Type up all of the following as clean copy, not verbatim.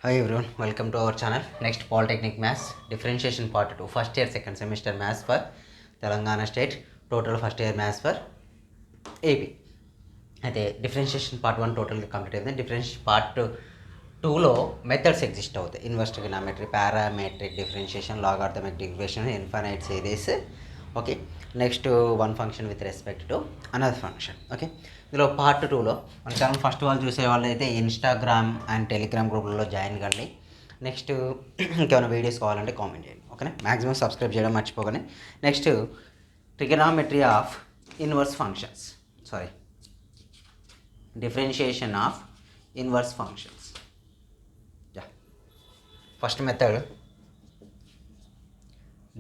Hi everyone, welcome to our channel. Next Polytechnic Maths Differentiation Part 2, first year second semester Maths for Telangana State, total first year Maths for AP. అయితే differentiation part 1 టోటల్గా complete అయింది. Differentiation part 2లో methods exist అవుతాయి. Inverse trigonometry, parametric differentiation, logarithmic differentiation, infinite series. Okay, next one function with respect to another function. Okay, ఇందులో part 2లో మన channel first వాళ్ళు చూసే వాళ్ళు అయితే ఇన్స్టాగ్రామ్ అండ్ టెలిగ్రామ్ గ్రూపులలో జాయిన్ కండి. నెక్స్ట్ ఇంకేమైనా వీడియోస్ కావాలంటే కామెంట్ చేయండి. ఓకేనా, మ్యాక్సిమం సబ్స్క్రైబ్ చేయడం మర్చిపోకండి. Next trigonometry of inverse functions, sorry, differentiation of inverse functions. Yeah, first method,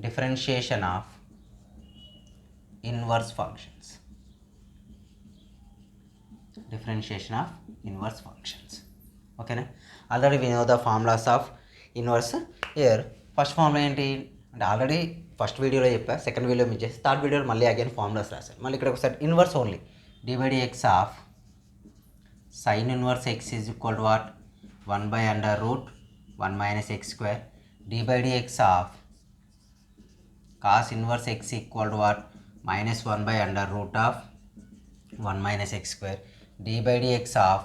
differentiation of inverse functions. Differentiation of inverse functions. Okay na, already we know the formulas of inverse. Here first formula ఏంటి అంటే already first వీడియోలో చెప్పా, second video మీరు చేసి third వీడియోలో మళ్ళీ again formulas రాశాను. మళ్ళీ ఇక్కడ ఒకసారి inverse only d/dx of sin inverse x is equal to what? 1 by under root 1 minus x square. d/dx of cos inverse x equal to what? Minus 1 by under root of 1 minus x square. d/dx of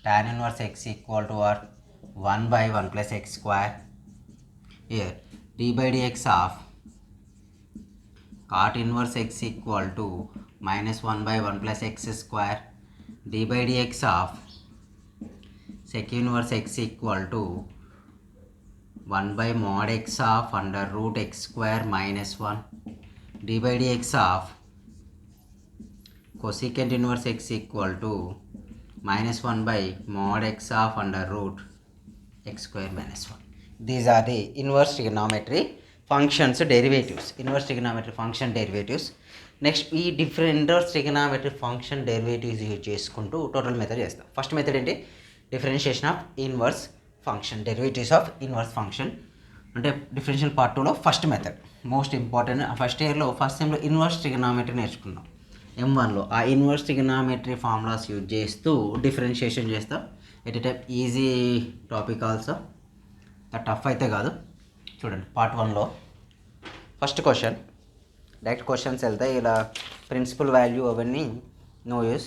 tan inverse x equal to what? 1 by 1 plus x square. Here d/dx of cot inverse x equal to minus 1 by 1 plus x square. d/dx of sec inverse x equal to 1 by mod x of under root x square minus 1. d/dx of cosecant inverse x equal to minus 1 by mod x of under root x square minus 1. These are the inverse trigonometry functions derivatives. Inverse trigonometry function derivatives. Next ఈ inverse trigonometry function derivatives use చేసుకుంటూ total method చేస్తాం. First method ఏంటి? Differentiation of inverse function, derivatives of inverse function అంటే differential part 2లో first method most important. First ఇయర్లో first టైంలో inverse trigonometry నేర్చుకున్నాం. M1లో ఆ ఇన్వర్స్ ట్రిగోనోమెట్రీ ఫార్ములాస్ యూజ్ చేస్తూ డిఫరెన్షియేషన్ చేస్తాం. At a type easy topic also, tough అయితే కాదు. చూడండి పార్ట్ 1లో ఫస్ట్ క్వశ్చన్, డైరెక్ట్ క్వశ్చన్స్ వెళ్తాయి. ఇలా ప్రిన్సిపల్ వాల్యూ అవన్నీ నో యూస్,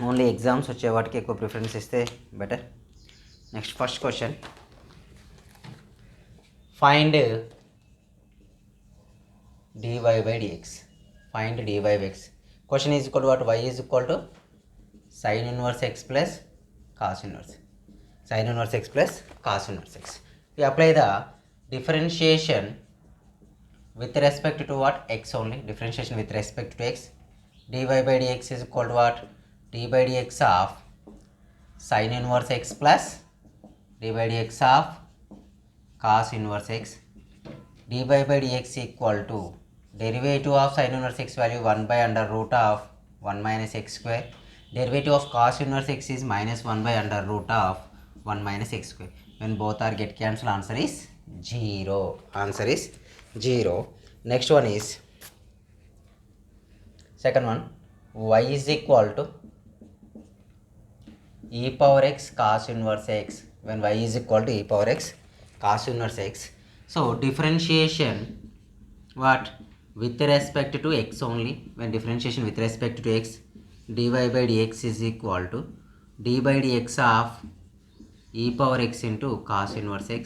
ఓన్లీ ఎగ్జామ్స్ వచ్చే వాటికి ఎక్కువ ప్రిఫరెన్స్ ఇస్తే better. Next first question, find dy/dx. Find dy/x. Question is equal to what? y is equal to sin inverse x plus cos inverse. sin inverse x plus cos inverse x. We apply the differentiation with respect to what? X only. Differentiation with respect to x. dy/dx is equal to what? d/dx of sin inverse x plus d/dx of cos inverse x. dy/dx equal to derivative of sin inverse x value 1 by under root of 1 minus x square. Derivative of cos inverse x is minus 1 by under root of 1 minus x square. When both are get cancelled, answer is 0. Answer is 0. Next one is second one, y is equal to e power x cos inverse x. When y is equal to e power x cos inverse x, so differentiation what? With respect to x only. When differentiation with respect to x, dy/dx is equal to d/dx of e power x into cos inverse x.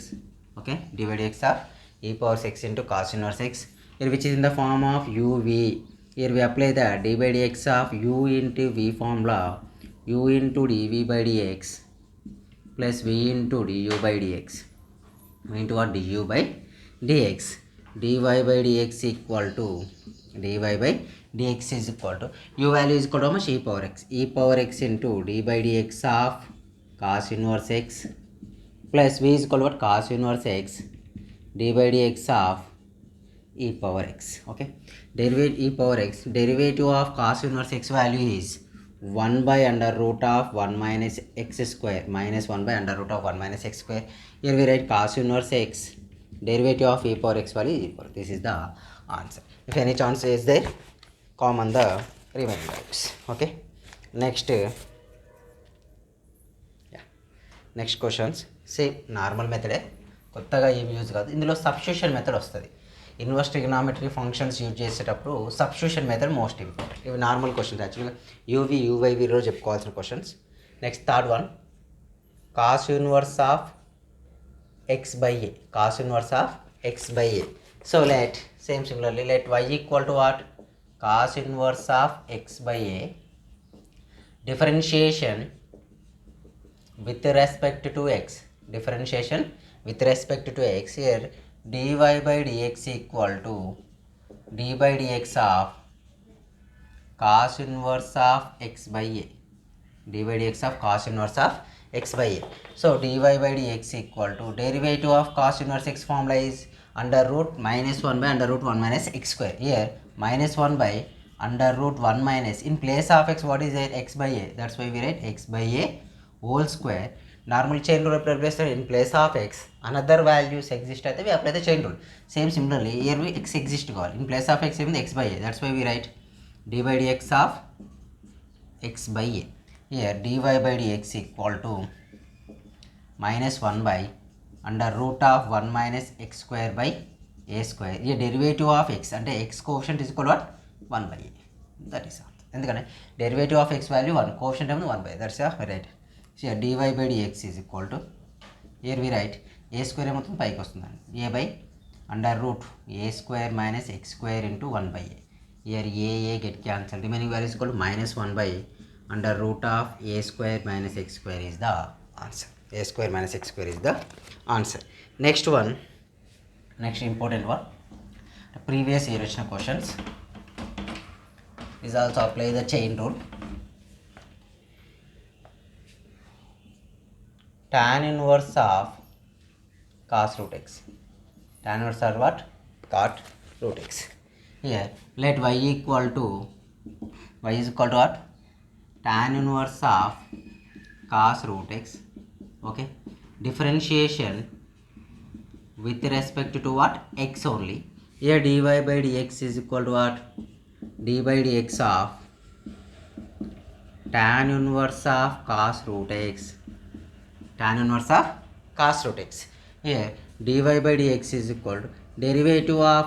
Okay, d/dx of e power x into cos inverse x, here which is in the form of uv. Here we apply the d/dx of u into v formula, u into dv/dx plus v into du/dx, v into what? du/dx. dy/dx equal to dy/dx is equal to u value is equal to how much? E power x. E power x into d/dx of cos inverse x plus v is equal to what? Cos inverse x d/dx of e power x. Okay, derivative e power x, derivative of cos inverse x value is 1 by under root of 1 minus x square, minus 1 by under root of 1 minus x square. Here we write cos inverse x, derivative of e power x value is equal. This is the answer. If any chance is there, common the remaining values. Okay, next next questions same normal మెథడే, కొత్తగా ఏం use కాదు. ఇందులో substitution method వస్తుంది. Inverse trigonometry functions use చేసేటప్పుడు substitution method most important. ఇవి normal questions, యాక్చువల్గా UV యూవైవీలో చెప్పుకోవాల్సిన questions. Next third one, cos inverse of x by a, cos inverse of x by a. So let, same similarly, let y equal to what? Cos inverse of x by a. Differentiation with respect to x. Differentiation with respect to x. Here dy by dx equal to d by dx of cos inverse of x by a. d by dx of cos inverse of x by a. So dy by dx equal to derivative of cos inverse x formula is under root minus 1 by under root 1 minus x square. Here minus 1 by under root 1 minus, in place of x what is it? X by a. That's why we write x by a whole square. Normal chain rule replace in place of x another values exist అయితే we apply the chain rule. Same similarly here we x exist కావాలి, in place of x even x by a. That's why we write d by dx of x by a. Here dy by dx equal to minus 1 by under root of 1 minus x square by a square. Here derivative of x అంటే x coefficient is equal to what? 1 by a. That is all. ఎందుకంటే derivative of x value 1, coefficient ఏమో 1 by a. That's right. So here dy by dx is equal to, here we write a square ఏమవుతుంది పైకి వస్తుందండి, a by under root a square minus x square into 1 by a. Here a get cancelled, remaining value is equal to minus 1 by under root of a square minus x square is the answer. A square minus x square is the answer. Next one, next important one, the previous year questions is also apply the chain rule. Tan inverse of cos root x. Tan inverse of what? Cot root x. Here let y equal to, y is equal to what? Tan inverse of cos root x. Okay, differentiation with respect to what? X only. Here dy by dx is equal to what? d by dx of tan inverse of cos root x. Tan inverse of cos root x. Here dy by dx is equal to derivative of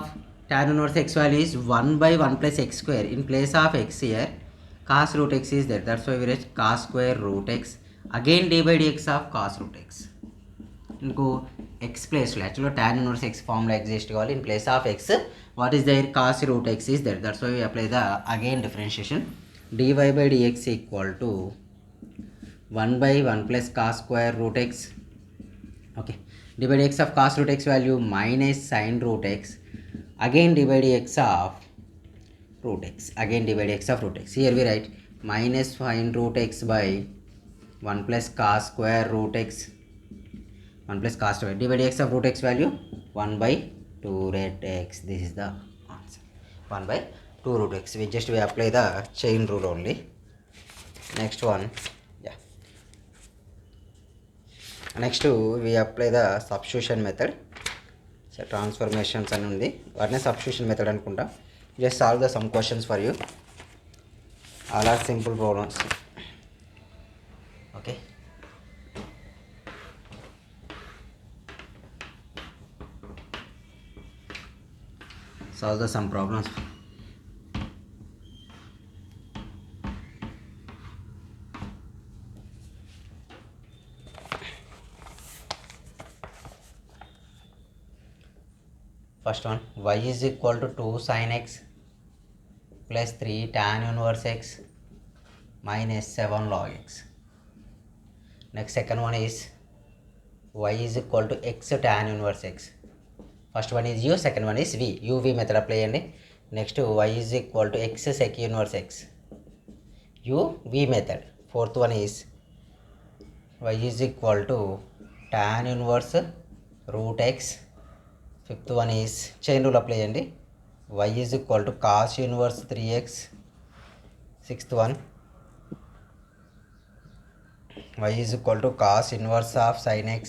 tan inverse x value is 1 by 1 plus x square. In place of x here cos root x is there. That's why we write cos square root x. Again d by dx of cos root x. ఇంకో x place లో యాక్చువల్గా tan inverse x formula exist కావాలి. In place of x what is there? cos root x is there. That's why we apply the again differentiation. dy by dx equal to 1 by 1 plus cos square root x. Okay, d by dx of cos root x value minus sin root x. Again d by dx of root x. Again d by dx of root x. Here we write minus sin root x by 1 plus cos square root x. 1 plus cos square. d by dx of root x value 1 by 2 root x. This is the answer. 1 by 2 root x. We apply the chain rule only. Next one, yeah. Next we apply the substitution method. So transformations అని ఉంది, వాటినే substitution method అనుకుంటా. Just solve the some questions for you. All are simple problems. Okay. Solve the some problems. First one, y is equal to 2 sin x plus 3 tan inverse x minus 7 log x. Next second one is y is equal to x tan inverse x. First one is u, second one is v. uv method apply చేయండి. Next y is equal to x sec inverse x. u v method. Fourth one is y is equal to tan inverse root x. Fifth one is chain rule apply చేయండి. y is equal to cos inverse 3x. Sixth one, y is equal to cos inverse of sin x.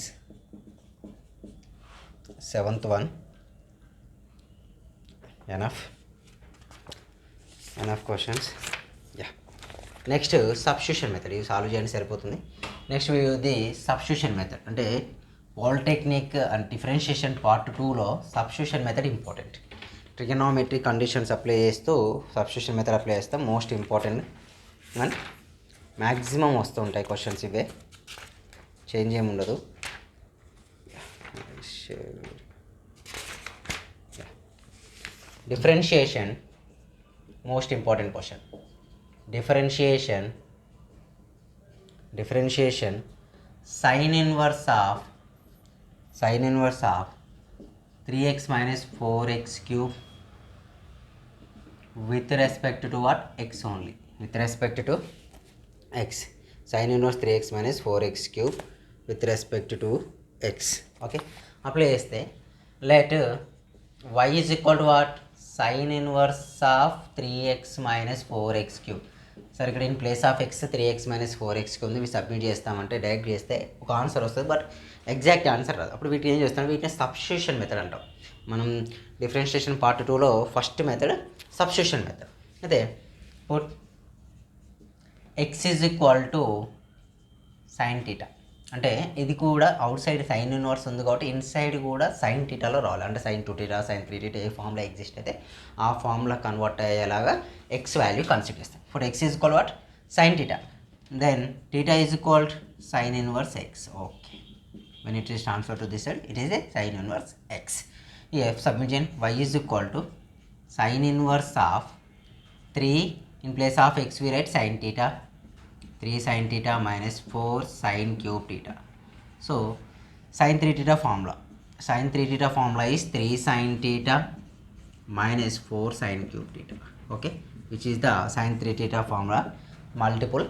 Seventh one, enough questions. Yeah. Next substitution method, ఇవి solve చేయండి సరిపోతుంది. Next ఇది substitution method అంటే polytechnic and differentiation part 2లో substitution method important. Trigonometry conditions apply చేస్తూ substitution method apply చేస్తాం, most important and maximum వస్తూ ఉంటాయి క్వశ్చన్స్, ఇవే చేంజ్ ఏమి ఉండదు. Differentiation most important question. differentiation sin inverse of 3x minus 4x cube with respect to what? X only, with respect to x. Sin inverse 3x minus 4x cube with respect to x. Okay, apply cheste let y is equal to what? Sin inverse of 3x minus 4x cube. సరే ఇక్కడ in place of X 3x minus 4xకి ఉంది. ఇవి submit చేస్తామంటే direct చేస్తే ఒక answer వస్తుంది, but exact answer రాదు. అప్పుడు వీటిని ఏం చేస్తాం, వీటిని సబ్స్టిట్యూషన్ మెథడ్ అంటాం. మనం డిఫరెన్షియేషన్ పార్ట్ 2లో ఫస్ట్ మెథడ్ సబ్స్టిట్యూషన్ మెథడ్. అయితే put X is equal to sine theta, అంటే ఇది కూడా అవుట్ సైడ్ సైన్ ఇన్వర్స్ ఉంది కాబట్టి ఇన్సైడ్ కూడా సైన్ టీటాలో రావాలి. అంటే సైన్ 2 టీటా సైన్ 3 టీటా ఏ ఫామ్లో ఎగ్జిస్ట్ అయితే ఆ ఫామ్లో కన్వర్ట్ అయ్యేలాగా ఎక్స్ వాల్యూ కన్సిడర్ చేస్తాం. For x is equal what? Sine theta, then theta is equal sine inverse x. Okay, when it is transferred to this side it is a sin inverse x. Here substitution y is equal to sin inverse of 3, in place of x we write sin theta, 3 sin theta minus 4 sin cube theta. So sin 3 theta formula, sin 3 theta formula is 3 sin theta minus 4 sin cube theta. Okay, which is the sin 3 theta formula, multiple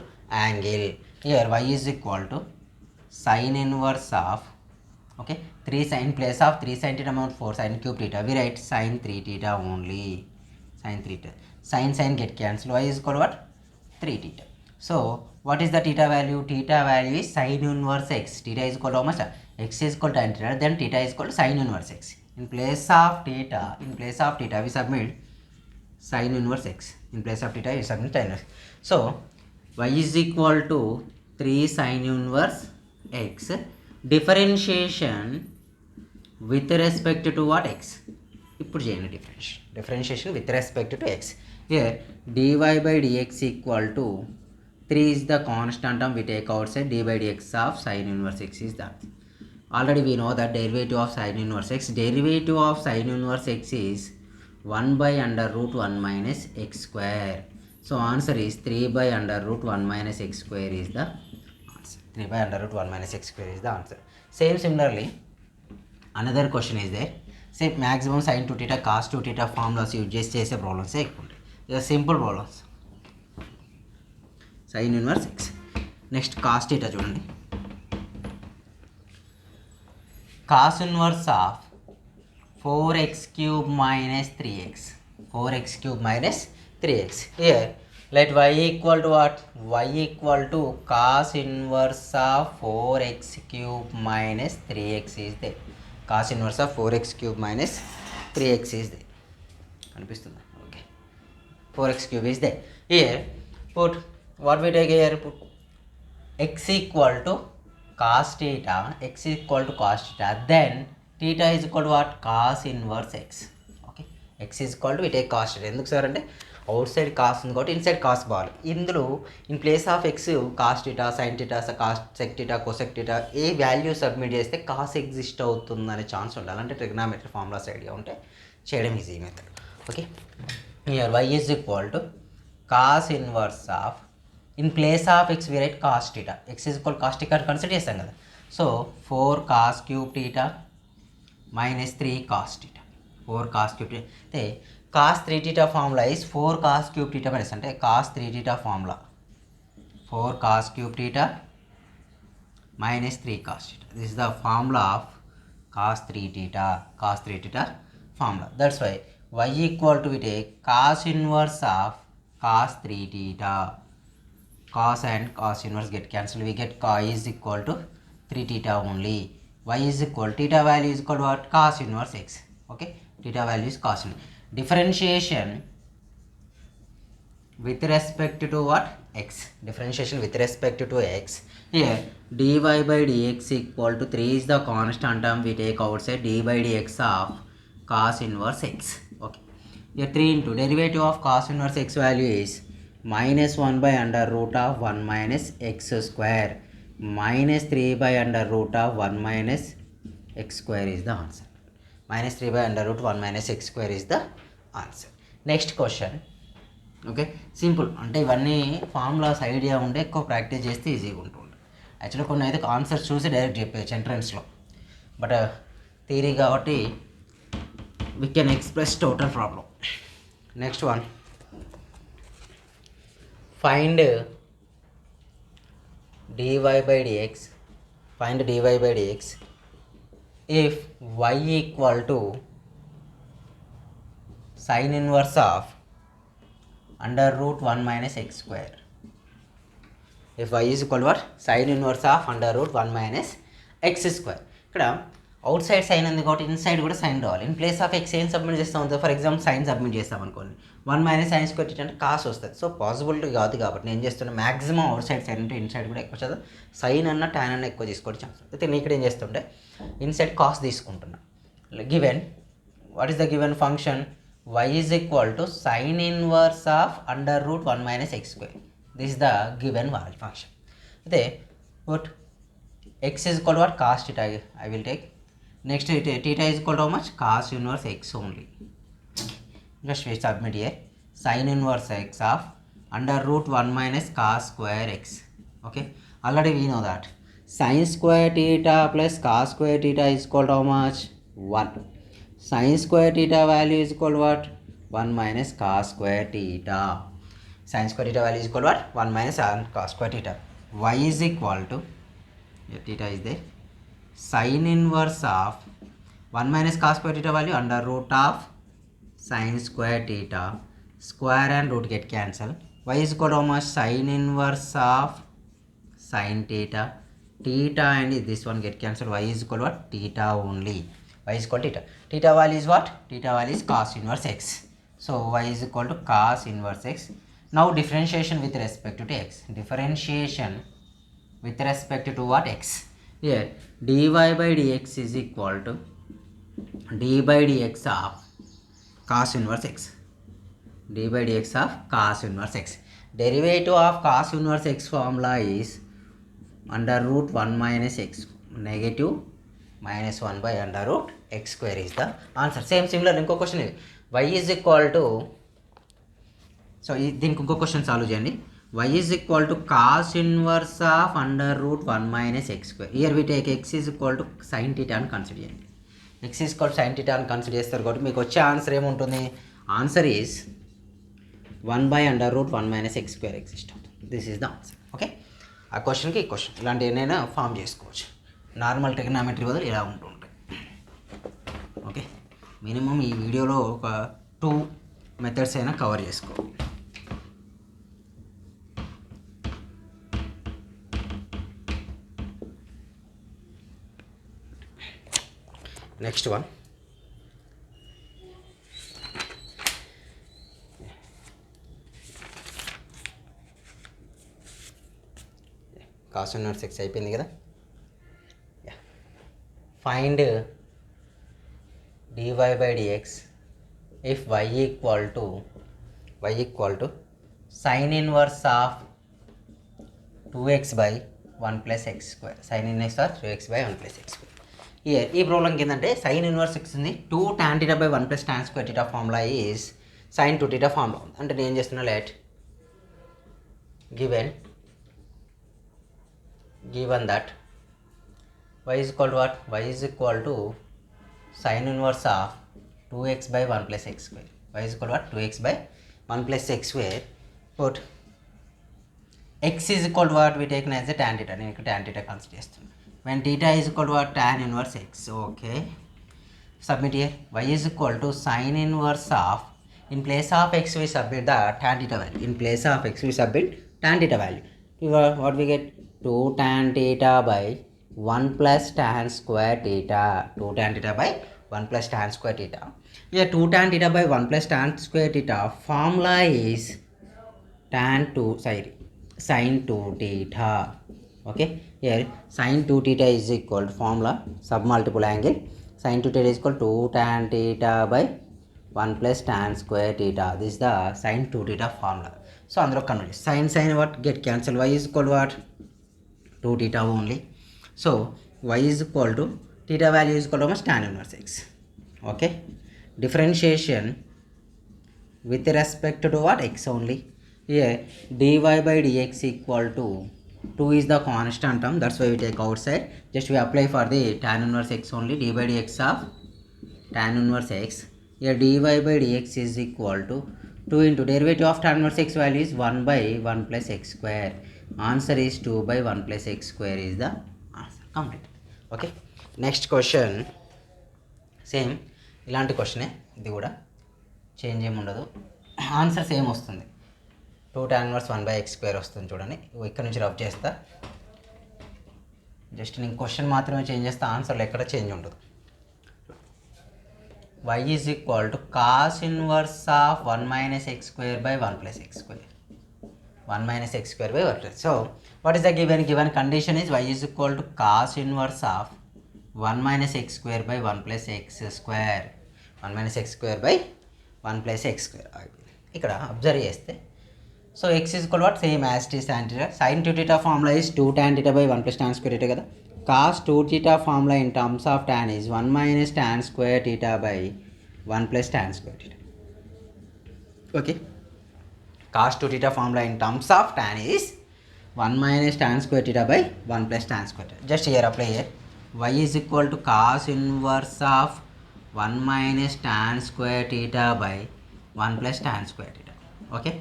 angle. Here y is equal to sin inverse of, okay, 3 sin, place of 3 sin theta amount 4 sin cube theta we write sin 3 theta only, sin 3 theta, sin get cancelled, y is equal to what? 3 theta. So what is the theta value? Theta value is sin inverse x. Theta is equal to how much? X is equal to tan theta, then theta is equal to sin inverse x. In place of theta we submit sin inverse x, in place of theta we submit tan inverse. So y is equal to 3 sin inverse x, differentiation with respect to what? X. ఇప్పుడు చేయండి differentiation with respect to x. Here dy by dx equal to 3 is the constant term we take outside, d by dx of sin inverse x is that. Already we know that derivative of sin inverse x, derivative of sin inverse x is 1 by under root 1 minus x square. So answer is 3 by under root 1 minus x square is the answer. 3 by under root 1 minus x square is the answer. Similarly another question is there. Say maximum sin 2 theta cos 2 theta formulas use చేసే problems ఎక్కువ ఉంటాయి. ఇక simple problems. sin inverse x. Next cos theta చూడండి. cos inverse of 4x cube minus 3x. 4x cube minus 3x. Here let y equal to what? Y equal to cos inverse of 4x cube minus 3x is there. Cos inverse of 4x cube minus 3x is there. కనిపిస్తుందా? Okay, 4x cube is there. Here put what we take here, put x equal to cos theta, x equal to cos theta, then theta is equal to what? Cos inverse x. Okay, x is equal to we take cos theta. ఎందుకు sir అంటే out side cos ఉంది కాబట్టి inside cos బావాలి. ఇందులో in place of X cos theta sine theta cos sec theta cosec theta A value submit చేస్తే cos exist అవుతుందనే chance ఉండాలి. అంటే trigonometry formulas idea ఉంటే చేయడం easy method. Okay, here y is equal to cos inverse of, in place of x we write cos theta, x is equal to cos theta consider చేస్తాం కదా. So 4 cos cube theta minus 3 cos theta, 4 cos cube theta. అయితే cos 3 theta formula is 4 cos cube theta minus, అంటే cos 3 theta formula 4 cos cube theta minus 3 cos theta. This is the formula of cos 3 theta formula. That's why y equal to we take cos inverse of cos 3 theta. Cos and cos inverse get cancelled, we get cos is equal to 3 theta only. Y is equal, theta value is equal to what? Cos inverse x. Okay, theta value is cos inverse. Differentiation with respect to what? X. Differentiation with respect to x. Here dy by dx equal to 3 is the constant term we take outside, d by dx of cos inverse x. Okay. Here 3 into derivative of cos inverse x value is minus 1 by under root of 1 minus x square minus 3 by under root of 1 minus x square is the answer. Minus 3 by under root 1 minus x square is the answer. Next question. Okay, simple. అంటే ఇవన్నీ formulas idea ఉంటే ఎక్కువ practice చేస్తే ఈజీగా ఉంటుంది. Actually కొన్ని అయితే answers చూసి డైరెక్ట్ చెప్పేయచ్చు ఎంట్రన్స్లో, బట్ థియరీ కాబట్టి we can express total problem. Next one, find dy by dx, find dy by dx if y equal to sin inverse of under root 1 minus x square. If y is equal to what? Sin inverse of under root 1 minus x square. ఇక్కడ out side sign ఉంది కాబట్టి inside కూడా sign రావాలి. In place of X ఏం submit చేస్తాం? For example sign submit చేస్తాం అనుకోండి, 1 minus sine square అంటే కాస్ వస్తుంది. సో పాసిబిలిటీ కాదు కాబట్టి నేను చేస్తున్నా మ్యాక్సిమం అవుట్ సైడ్ సైన్ అంటే ఇన్సైడ్ కూడా ఎక్కువ చదువు, సైన్ అన్న ట్యాన్ అన్న ఎక్కువ తీసుకోవడం ఛాన్స్. అయితే నేను ఇక్కడ ఏం చేస్తుంటే ఇన్సైడ్ కాస్ తీసుకుంటున్నా. Given what is the given function? y is equal to sin inverse of under root 1 minus x square. This is the given function. Okay, put x is equal to what? Cos theta I will take. Next theta is equal to how much? Cos inverse x only. Just we submit here sin inverse x of under root 1 minus cos square x. Okay, already we know that sin square theta plus cos square theta is equal to how much? 1. Sin square theta value is equal to what? 1 minus cos square theta. Sin square theta value is equal to what? 1 minus cos square theta. Y is equal to, here theta is there, sin inverse of 1 minus cos square theta value under root of sin square theta. Square and root get cancelled. Y is equal to how much? Sin inverse of sin theta. Theta and this one get cancelled. Y is equal to what? Theta only. Y is equal to theta. Theta value is what? Theta value is cos inverse x. So y is equal to cos inverse x. Now differentiation with respect to x. Differentiation with respect to what? X. Here dy by dx is equal to d by dx of cos inverse x. d by dx of cos inverse x. Derivative of cos inverse x formula is under root 1 minus x negative minus 1 by under root x square is the answer. Same similar ఇంకో question ఇది. y is equal to, so దీనికి ఇంకో question solve చేయండి. y is equal to cos inverse of under root 1 minus x square. Here we take x is equal to sin theta అని consider చేయండి. x is equal to sin theta అని consider చేస్తారు కాబట్టి మీకు వచ్చే answer ఏముంటుంది? Answer is 1 by under root 1 minus x square exist అవుతుంది. This is the answer. Okay, ఆ క్వశ్చన్కి ఈ క్వశ్చన్ ఇలాంటి ఏదైనా ఫామ్ చేసుకోవచ్చు. నార్మల్ ట్రిగ్నామెట్రీ బదులు ఇలా ఉంటుంటాయి. ఓకే, మినిమం ఈ వీడియోలో ఒక 2 మెథడ్స్ అయినా కవర్ చేసుకో. Next one, cos inverse X అయిపోయింది కదా. Find dy by dx if y equal to sin inverse of 2x by 1 plus x square. Sin inverse of 2x by 1 plus x square. Here ఈ problem ఏంటంటే sin inverse x ఉంది, 2 tan theta by 1 plus tan square theta formula is sin 2 theta formula ఉంది. అంటే నేను ఏం చేస్తున్నా, let given that y is equal to what? Y is equal to sin inverse of 2x by 1 plus x square. Y is equal to what? 2x by 1 plus x square. Put x is equal to what? We take as a tan theta. నేను ఇక్కడ tan theta consider చేస్తున్నాను. When theta is equal to what? Tan inverse x. Okay, submit here. Y is equal to sin inverse of, in place of x we submit the tan theta value. In place of x we submit tan theta value. What we get? 2 tan theta by 1 plus tan square theta. 2 tan theta by 1 plus tan square theta. Here 2 tan theta by 1 plus tan square theta formula is sin 2 theta. Okay, here sin 2 theta is equal to formula submultiple angle sin 2 theta is equal to 2 tan theta by 1 plus tan square theta. This is the sin 2 theta formula. So అందులో convert sin what get cancel, y is equal to what 2 theta only. So y is equal to theta value is equal to almost tan inverse x. Okay, differentiation with respect to what x only. Here dy by dx equal to 2 is the constant term, that's why we take outside. Just we apply for the tan inverse x only, d by dx of tan inverse x. Here dy by dx is equal to 2 into derivative of tan inverse x value is 1 by 1 plus x square. Answer is 2 by 1 plus x square is the answer. Complete. Okay, next question same ఇలాంటి క్వశ్చనే, ఇది కూడా change ఏమి ఉండదు, answer same వస్తుంది. 2 tan inverse 1 by x square వస్తుంది చూడండి. ఇక్కడ నుంచి రబ్ చేస్తా, జస్ట్ నేను క్వశ్చన్ మాత్రమే చేంజ్ చేస్తా, ఆన్సర్లో ఎక్కడ చేంజ్ ఉండదు. y is equal to cos inverse of 1 minus x square by 1 plus x square. 1 minus x square by 1 plus. So what is the given condition is y is equal to cos inverse of 1 minus x square by 1 plus x square. 1 minus x square by 1 plus x square. ఇక్కడ observe చేస్తే so x is equal to what, same as it is tan theta. sin 2 theta formula is 2 tan theta by 1 plus tan square theta కదా. cos 2 theta formula in terms of tan is 1 minus tan square theta by 1 plus tan square theta. Okay, cos 2 theta formula in terms of tan is 1 minus tan square theta by 1 plus tan square theta. Just here apply here, y is equal to cos inverse of 1 minus tan square theta by 1 plus tan square theta. Okay,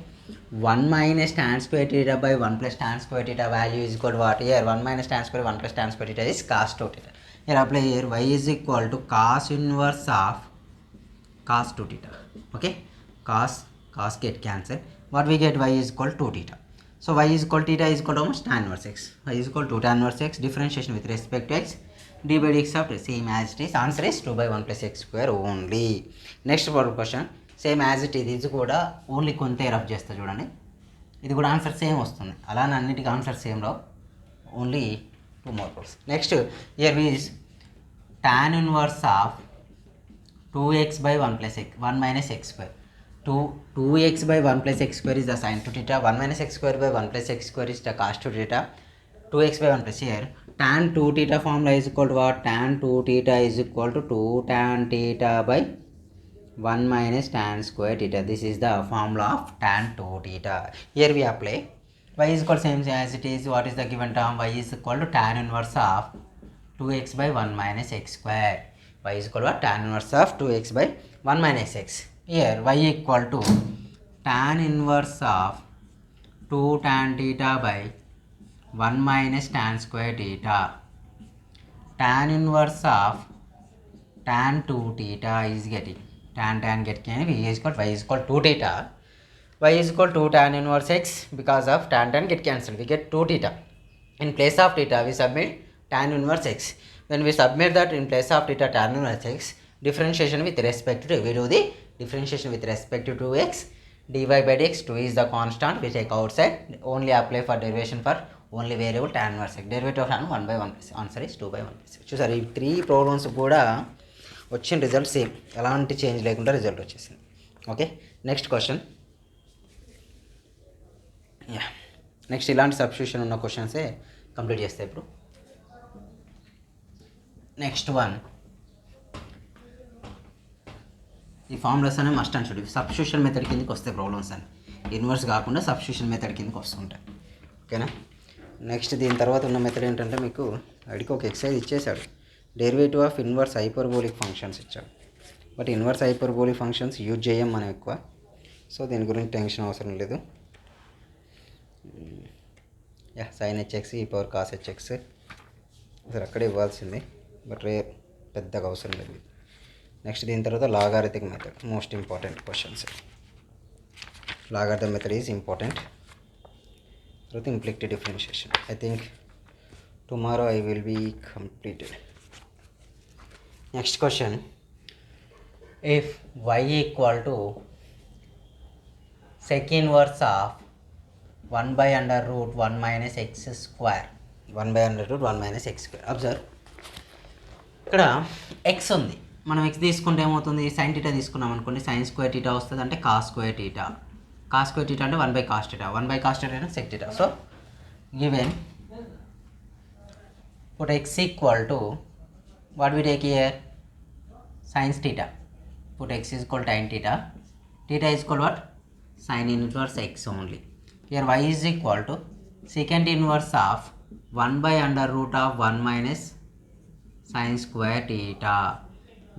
1 minus tan square theta by 1 plus tan square theta value is equal to what? Here 1 minus tan square 1 plus tan square theta is cos 2 theta. Here apply here, y is equal to cos inverse of cos 2 theta. Okay, cos get cancel, what we get, y is equal to 2 theta. So y is equal to theta is equal to almost tan inverse x. Y is equal to tan inverse x, differentiation with respect to x, d by dx of same as it is. Answer is 2 by 1 plus x square only. Next question same as it ఇది కూడా only కొంత rub చేస్తా చూడండి, ఇది కూడా answer same వస్తుంది. అలానే అన్నిటికీ answer same Rao, only 2 more rules. Next here is tan inverse of 2x by 1 plus x 1 minus x square. 2x by 1 plus x square is the sin 2 theta. 1 minus x square by 1 plus x square is the cos 2 theta. 2x by 1 plus, here tan 2 theta formula is equal to what? tan 2 theta is equal to 2 tan theta by 1 minus tan square theta. This is the formula of tan 2 theta. Here we apply y is equal to same as it is. What is the given term? Y is equal to tan inverse of 2x by 1 minus x square. Y is equal to tan inverse of 2x by 1 minus x. Here y equal to tan inverse of 2 tan theta by 1 minus tan square theta. Tan inverse of tan 2 theta is getting tan get can be is equal y is equal to 2 theta. Y is equal to tan inverse x, because of tan get cancelled, we get 2 theta. In place of theta we submit tan inverse x. When we submit that in place of theta tan inverse x, differentiation with respect to, we do the differentiation with respect to 2x, dy by dx, 2 is the constant, we take outside, only apply for derivation for only variable tan inverse x. Derivative of tan 1 by 1 plus, answer is 2 by 1 plus. చూసారు ఈ 3 problems కూడా వచ్చిన result same, ఎలాంటి change లేకుండా result వచ్చేసింది. Okay, next question. Next ఇలాంటి substitution ఉన్న క్వశ్చన్సే complete చేస్తాయి ఇప్పుడు. నెక్స్ట్ వన్, ఈ ఫార్ములాస్ అనేవి must and should substitution method కిందకి వస్తాయి ప్రాబ్లమ్స్ అని, ఇన్వర్స్ కాకుండా సబ్స్టిట్యూషన్ మెథడ్ కిందకి వస్తుంటాయి. ఓకేనా, నెక్స్ట్ దీని తర్వాత ఉన్న మెథడ్ ఏంటంటే మీకు అడిగి ఒక ఎక్సర్సైజ్ ఇచ్చేసాడు, derivative of inverse hyperbolic functions ఇచ్చాడు. But inverse hyperbolic functions use చేయం మనం ఎక్కువ, సో దీని గురించి టెన్షన్ అవసరం లేదు. సైన్ హెచ్ఎక్స్ ఈ పవర్ కాస్ హెచ్ఎక్స్ అసలు అక్కడే ఇవ్వాల్సింది, బట్ పెద్దగా అవసరం లేదు. నెక్స్ట్ దీని తర్వాత logarithmic method, most important questions. Logarithmic method is important. తర్వాత implicit differentiation. I think tomorrow I will be completed. Next question, if y equal to sec inverse of 1 by under root 1 minus x square. 1 by under root 1 minus x square. Observe. ఇక్కడ X ఉంది, మనం X తీసుకుంటే ఏమవుతుంది, sine theta తీసుకున్నాం అనుకోండి, sine square theta వస్తుంది, అంటే cos square theta. Cos square theta అంటే 1 by cos theta, 1 by cos theta అంటే sec theta. So given put x equal to, what we take here, sin theta. Put x is equal to tan theta. Theta is equal to what? Sin inverse x only. Here y is equal to secant inverse of 1 by under root of 1 minus sin square theta.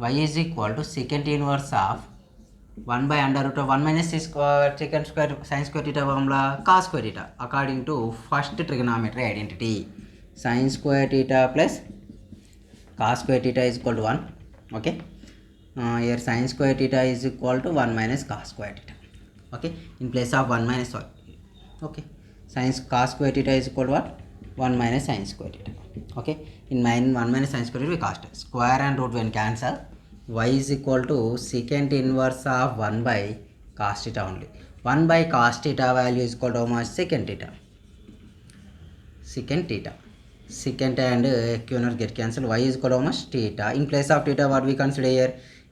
Y is equal to secant inverse of 1 by under root of 1 minus secant square sin square theta formula cos square theta according to first trigonometry identity. Sin square theta plus cos square theta is equal to 1. Okay. Here sin square theta is equal to 1 minus cos square theta. Okay. In place of 1 minus 1. Okay. Sin cos square theta is equal to what? 1 minus sin square theta. Okay. In 1 minus sin square theta we cast square and root when cancel. Y is equal to secant inverse of 1 by cos theta only. 1 by cos theta value is equal to how much? Secant theta. Secant theta. Secant and equivalent get cancelled. Y is equal to how much? Theta. In place of theta, what we consider here?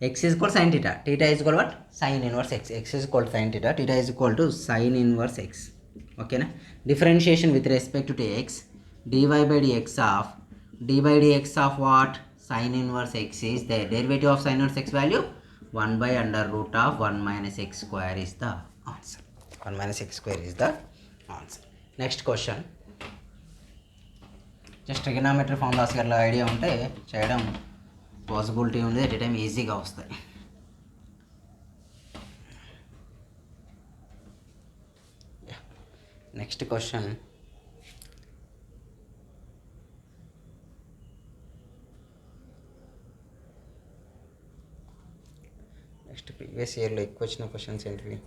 X is equal to sin theta. Theta is equal to what? Sin inverse x. X is equal to sin theta. Theta is equal to sin inverse x. Okay na? Differentiation with respect to x. dy by dx of d by dx of what? Sin inverse x is the derivative of sin inverse x value 1 by under root of 1 minus x square is the answer. 1 minus x square is the answer. Next question. Just trigonometry formulas అట్లా idea ఉంటే చేయడం possibility ఉంది, at a time ఈజీగా వస్తాయి. Next question, next previous ఇయర్లో ఎక్కువ వచ్చిన questions ఏంటివి?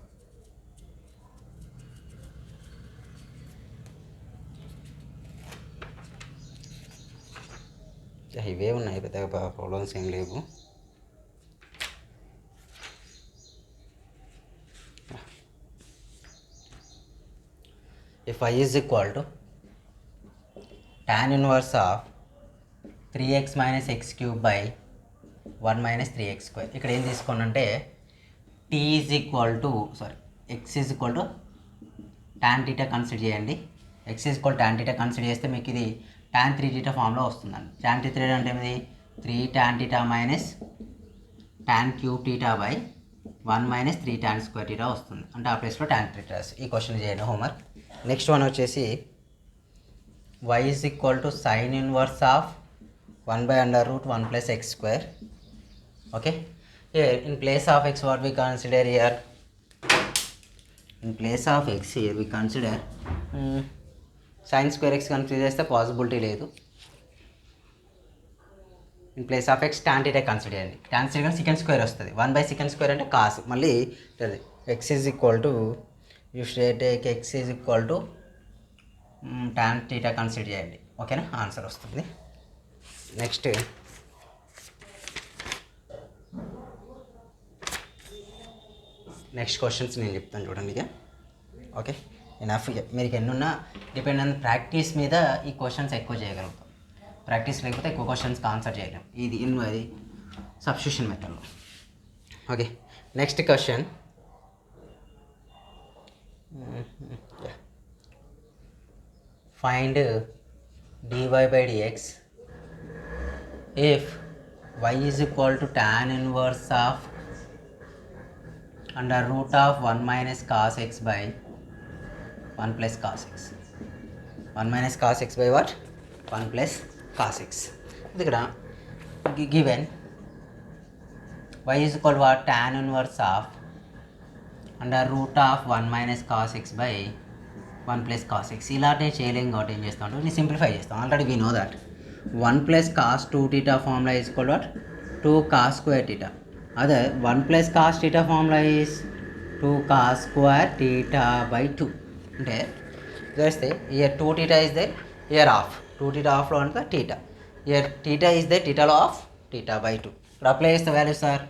ఇవే ఉన్నాయి, పెద్దగా ప్రాబ్లమ్స్ ఏం లేవు. If I is equal to tan inverse of 3x minus x cube by 1 minus 3x square. ఇక్కడ ఏం తీసుకోనంటే t is equal to x is equal to tan theta consider చేయండి. x is equal to tan theta consider చేస్తే మీకు ఇది tan 3 theta ఫామ్లో వస్తుందండి. tan 3 అంటే ఏమిది? 3 tan theta minus tan cube theta by 1 minus 3 tan square theta వస్తుంది. అంటే ఆ ప్లేస్లో tan 3 theta. ఈ క్వశ్చన్ చేయండి హోంవర్క్. నెక్స్ట్ వన్ వచ్చేసి y is equal to sin inverse of 1 by under root 1 plus x square. Okay. Here in place of x what we consider here? In place of x here we consider sin square x consider చేస్తే possibility లేదు. In place of X tan theta consider చేయండి. tan theta second square వస్తుంది. 1 by secant square అంటే cos. మళ్ళీ X is equal to you take X is equal to tan theta consider చేయండి. ఓకేనా? Answer వస్తుంది. Next questions నేను చెప్తాను చూడండి ఇక. Okay, enough. మీరు ఎన్నున్నా డిపెండ్ ఆన్ ప్రాక్టీస్ మీద ఈ క్వశ్చన్స్ ఎక్కువ చేయగలుగుతాం. ప్రాక్టీస్ లేకపోతే ఎక్కువ క్వశ్చన్స్కి ఆన్సర్ చేయలేం. ఇది సబ్స్టిట్యూషన్ మెథడ్లో. Okay, next question. Find dy by dx if y is equal to tan inverse of under root of 1 minus cos x by 1 plus cos x. 1 minus cos x by what? 1 plus cos x. ఇక్కడ given y is equal to what? Tan inverse of under root of 1 minus cos x by 1 plus cos x. ఇలాంటి చేయలేం కాబట్టి ఏం చేస్తాం అంటే నేను simplify చేస్తాం. Already we know that 1 plus cos 2 theta formula is equal to what? 2 cos square theta. Other 1 plus cos theta formula is 2 cos square theta by 2. అంటే చేస్తే here 2 theta is there, here half. 2 theta half లో అంటే theta. Here theta is there, theta లో half, theta by 2. ఇప్పుడు apply చేస్తే value sir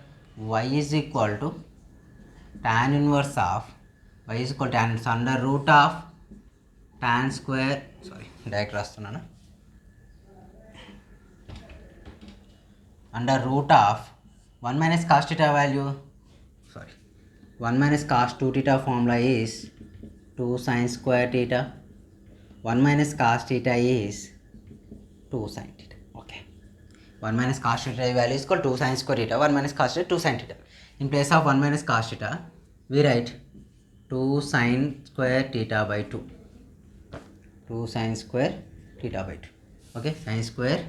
y is equal to tan inverse of y is equal to tan under root of tan square direct రాస్తున్నాను under root of 1 minus cos theta value 1 minus cos 2 theta formula is 2 sin square theta. 1 minus cos theta is 2 sin theta. Okay, 1 minus cos theta value is equal to 2 sin square theta. 1 minus cos theta 2 sin theta. In place of 1 minus cos theta we write 2 sin square theta by 2. 2 sin square theta by 2. Okay, sin square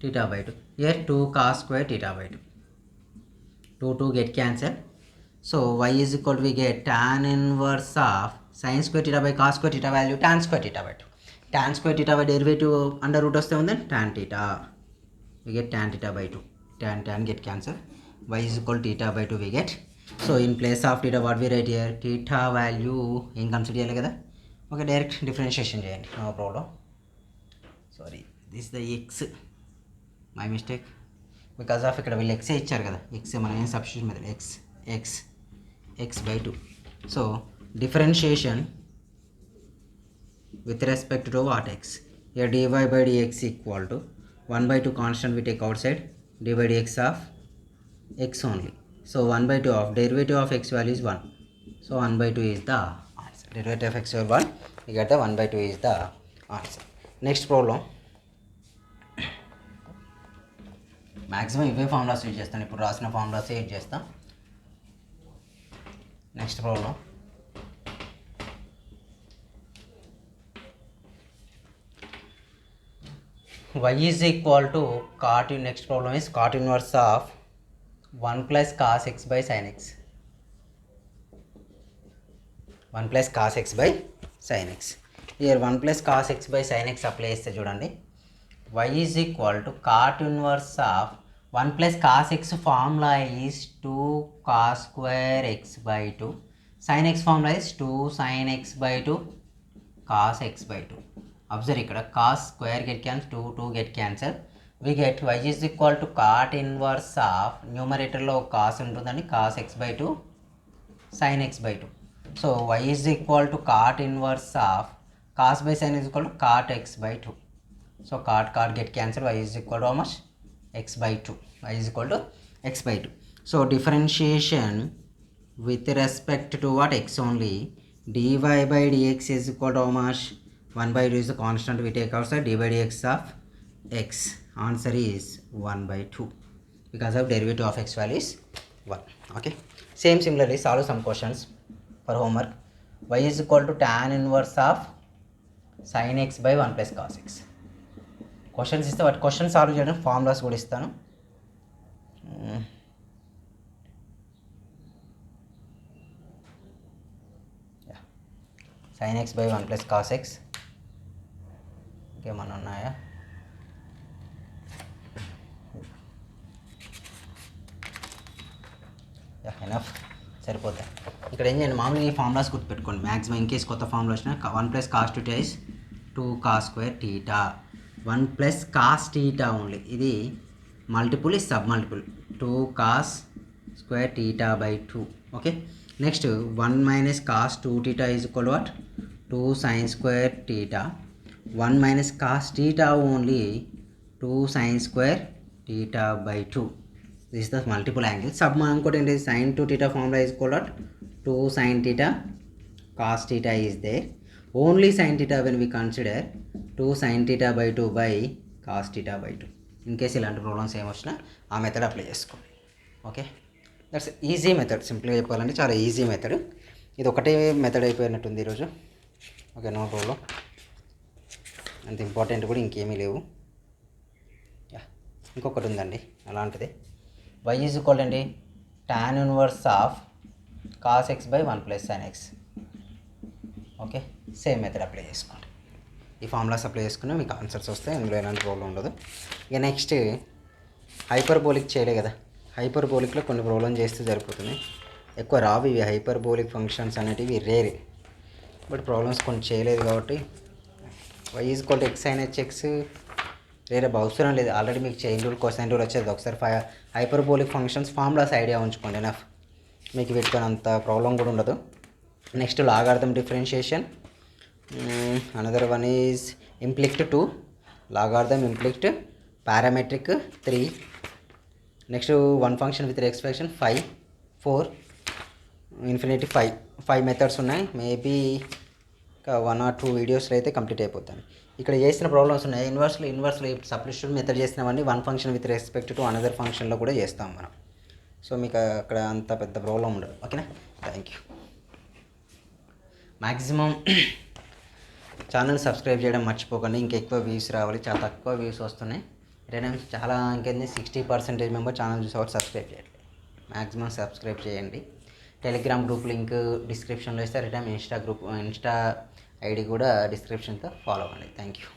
theta by 2. Here 2 cos square theta by 2. 2 get cancelled. So y is equal to we get tan inverse of sin square theta by cos square theta value tan square theta by 2. Tan square theta by derivative under root వస్తే ఉంది tan theta. We get tan theta by 2. Tan get cancelled. Y is equal to theta by 2 we get. So in place of theta what we write here? Theta value ఏం consider చేయాలి కదా. Okay, direct differentiation చేయండి, no problem. Sorry, this the x, my mistake. Because of ఇక్కడ వీళ్ళు ఎక్సే ఇచ్చారు కదా, x మనం ఏం substitution method x by 2. So differentiation with respect to what x. Here dy by dx equal to 1 by 2 constant we take outside, dy by dx of x only. So 1 by 2 of derivative of x value is 1. So 1 by 2 is the answer. Derivative of x value 1, we get the 1 by 2 is the answer. Next problem. Maximum ఇవే formulas use చేస్తాను, ఇప్పుడు రాసిన formulas use చేస్తాం. Next problem. y is equal to cot in, next problem is cot inverse of 1 plus cos x by sin x. 1 plus cos x by sin x. Here 1 plus cos x by sin x apply చేస్తే చూడండి, y is equal to cot inverse of 1 plus cos x formula is 2 cos square x by 2. Sin x formula is 2 sin x by 2 cos x by 2. Observe ఇక్కడ cos square get cancel, 2 get cancel. We get y is equal to cot inverse of, న్యూమరేటర్లో cos ఉంటుందండి, cos x by 2 sin x by 2. So y is equal to cot inverse of cos by sin is equal to cot x by 2. So cot get cancel, y is equal to how much? X by 2. Y is equal to x by 2. So differentiation with respect to what? X only. dy by dx is equal to how much? 1 by 2 is the constant we take outside, dy by dx of x. Answer is 1 by 2 because of derivative of x value is 1. Okay. Similarly solve some questions for homework. Y is equal to tan inverse of sin x by 1 plus cos x. Questions ఇస్తే వాటి question solve చేయడం formulas కూడా ఇస్తాను. sin x by 1 plus cos x. ఇంకేమన్నా ఉన్నాయా? Enough, సరిపోతాయి. ఇక్కడ ఏం చేయండి, మామూలుగా ఈ ఫార్ములాస్ గుర్తుపెట్టుకోండి. మ్యాక్సిమం ఇన్ కేస్ కొత్త ఫార్ములా వచ్చినా 1 plus cos 2 is 2 cos square theta. 1 plus cos theta only. ఇది multiple is sub multiple, 2 cos square theta by 2. Okay, next 1 minus cos 2 theta is equal to what? 2 sin square theta. 1 minus cos theta only, 2 sin square theta by 2. This is the multiple angle. Sub ఇంకోటి ఏంటి, sin 2 theta formula is equal to 2 sin theta cos theta is there. Only sin theta when we consider 2 sin theta by 2 by cos theta by 2. In case ఇలాంటి problems ఏమొచ్చినా ఆ method apply చేసుకోండి. Okay, that's easy method. సింపుల్గా చెప్పాలంటే చాలా easy method. ఇది ఒకటే method అయిపోయినట్టుంది ఈరోజు. Okay, no problem. అంత ఇంపార్టెంట్ కూడా ఇంకేమీ లేవు. ఇంకొకటి ఉందండి అలాంటిది. y ఈజ్ ఈక్వల్ అండి tan inverse of cos x by 1 plus sin x. Okay, same method apply చేసుకోండి. ఈ ఫార్ములాస్ అప్లై చేసుకుని మీకు ఆన్సర్స్ వస్తాయి, ఇందులో ఎలాంటి ప్రాబ్లం ఉండదు. ఇక నెక్స్ట్ హైపర్బోలిక్ చేయలే కదా, హైపర్బోలిక్లో కొన్ని ప్రాబ్లం చేస్తే సరిపోతుంది. ఎక్కువ రావు ఇవి హైపర్బోలిక్ ఫంక్షన్స్ అనేటివి రేర్, బట్ ప్రాబ్లమ్స్ కొన్ని చేయలేదు కాబట్టి y is equal to x sin hx రేరే అవసరం లేదు. ఆల్రెడీ మీకు చైన్ రూల్, కొసైన్ రూల్ వచ్చేది. ఒకసారి హైపర్బోలిక్ ఫంక్షన్స్ ఫార్ములాస్ ఐడియా ఉంచుకోండి ఎనఫ్, మీకు వీటితో అంత ప్రాబ్లం కూడా ఉండదు. Next లాగార్థం differentiation Another one is implicit 2, logarithm implicit, parametric 3. Next one function with expression 5, 4, infinity 5. 5 methods ఉన్నాయి. మేబీ ఇంకా 1 or 2 వీడియోస్లో అయితే కంప్లీట్ అయిపోతాను. ఇక్కడ చేసిన ప్రాబ్లమ్స్ ఉన్నాయి. ఇన్వర్స్లో సబ్స్టిట్యూషన్ మెథడ్ చేసినవన్నీ one function with respect to another ఫంక్షన్లో కూడా చేస్తాం మనం. సో మీకు అక్కడ అంత పెద్ద ప్రాబ్లం ఉండదు. ఓకేనా, thank you. Maximum channel subscribe చేయడం మర్చిపోకండి. ఇంకెక్కువ వ్యూస్ రావాలి. చాలా తక్కువ వ్యూస్ వస్తున్నాయి. చాలా ఇంకేంది 60% మెంబర్ ఛానల్ చూసేవాళ్ళు సబ్స్క్రైబ్ చేయండి. మ్యాక్సిమం సబ్స్క్రైబ్ చేయండి. టెలిగ్రామ్ గ్రూప్ లింక్ డిస్క్రిప్షన్లో ఇస్తే ఇన్స్టా ఐడి కూడా డిస్క్రిప్షన్తో ఫాలో అవ్వండి. Thank you.